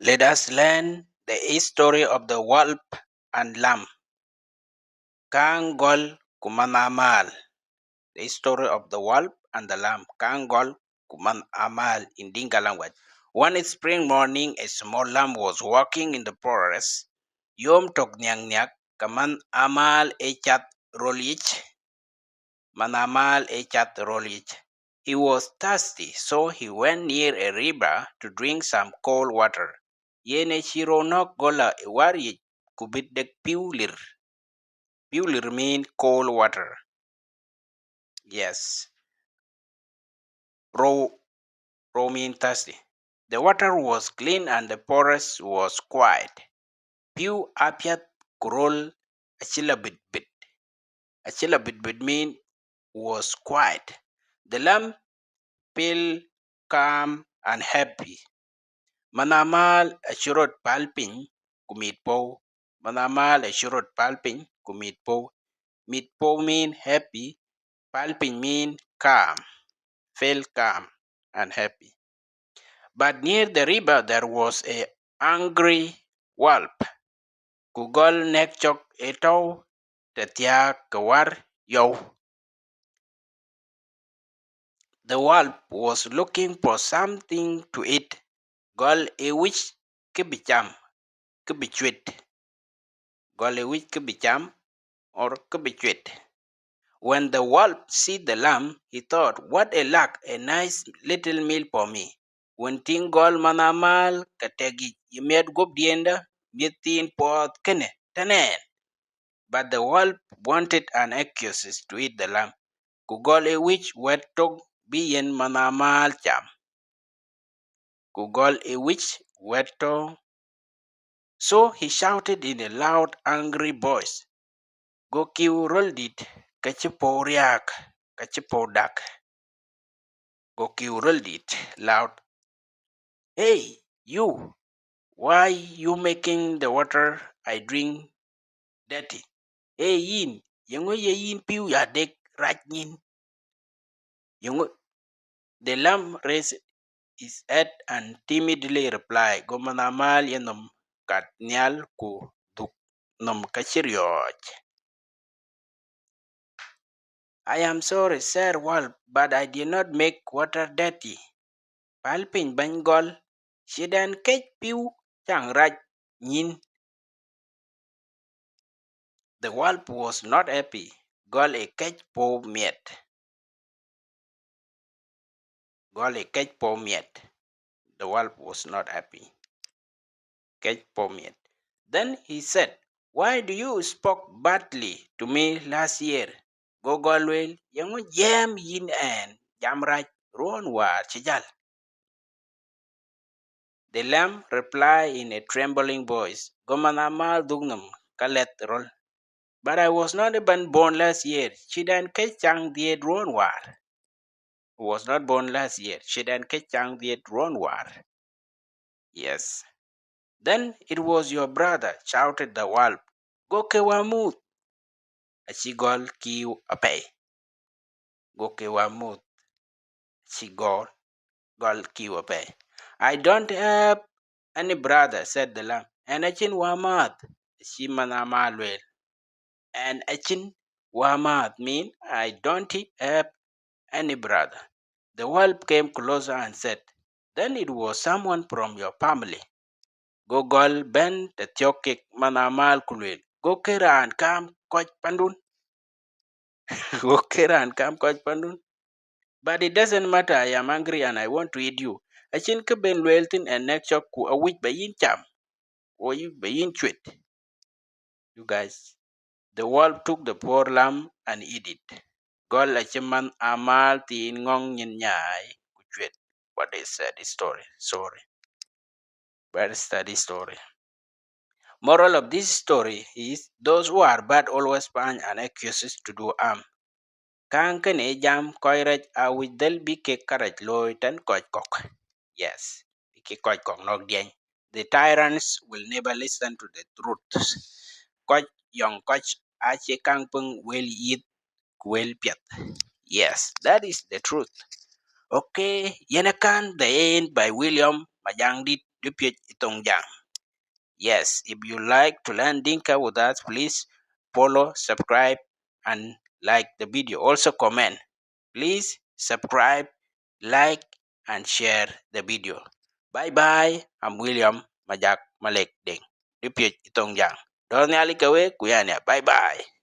Let us learn the history of the wolf and lamb. Kangol kuman Amäl. The history of the wolf and the lamb. Kangol kuman Amäl in Dinka language. One spring morning, a small lamb was walking in the forest. Yom tok nyang nyak kaman Amäl echat rolich. Man Amäl echat rolich. He was thirsty, so he went near a river to drink some cold water. Yene chironok gola wari kubit dek piulir. Piulir mean cold water. Yes. Raw mean thirsty. The water was clean and the forest was quiet. Piu apiat kurol achila bit bit. Achila bit bit mean was quiet. The lamb felt calm and happy. Manamal ashurot palping kumit po. Manamal ashurot palping kumit po. Meet po mean happy. Palping mean calm. Felt calm and happy. But near the river there was a angry wolf. Kugol nek chok eto tetia kawar yo. The wolf was looking for something to eat. Gol e wich kibicham kibichwit. Gol e wich kibicham or kibichwit. When the wolf see the lamb, he thought, what a luck, a nice little meal for me. When ting gol manamal kategi yimed gob dienda mitin pot kene tanen. But the wolf wanted an excuse to eat the lamb. Kugol e wich wet tok bien manamal cham. Kugol e wich wet tok. So he shouted in a loud, angry voice, go kill roldit, kachipo riak, kachipo dak. Go kill roldit loud. Hey, you, why you making the water I drink dirty? Hey, yin, yung ye yin piu ya dek right yin. The lamb raised his head and timidly replied, Gomanamal yenom kat nyal ku duk nom kachirioj. I am sorry, Sir Wolf, but I did not make water dirty. Palpin bangol, shidan kech piu chang raj yin. The wolf was not happy. Gol a catch po miet. Gol a catch po miet. The wolf was not happy. Catch po miet. Then he said, why do you spoke badly to me last year? Go golwel, yang jam yin and jam right, ruan war chijal. The lamb replied in a trembling voice, Gomanamal dugnum, kalet roll. But I was not even born last year. Chidan kechang die ruan war. Was not born last year. Shidan kechang die ruan war. Yes. Then it was your brother, shouted the wolf. Goke wamut. Achigol kiu apay. Goke wamut. Chigol gol kiu apay. I don't have any brother, said the lamb. And achin wamat. Shimanamalwel. And achin wamat mean I don't have any brother. The wolf came closer and said, then it was someone from your family. Gogol ben the tiokik manamal kulwil. Go kera and come coach pandun. Go kera and come coach pandun. But it doesn't matter. I am angry and I want to eat you. Achin ke ben lweltin and next chok ku a wich bayin cham. Or you bayin chwit. You guys. The wolf took the poor lamb and eat it. Gol achiman amal tin ngong nyin nyai kuchwit. What is sad story? Sorry. Very sad story. Moral of this story is those who are bad always find an excuse to do harm. Kan kene jam koiraj a which they'll be ke karaj loy tan koj kok. Yes, ke koj kok nok dieng. The tyrants will never listen to the truth. Koj young koj ache kang pung will eat will piet. Yes, that is the truth. Okay, Yenakan, The End by William Majangdit Dupiet itong jang. Yes, if you like to learn Dinka with us, please follow, subscribe, and like the video. Also comment. Please subscribe, like, and share the video. Bye bye. I'm William Majak Malek Ding. Dupiet itong jang. Dorni alikawe kuyanya. Bye bye.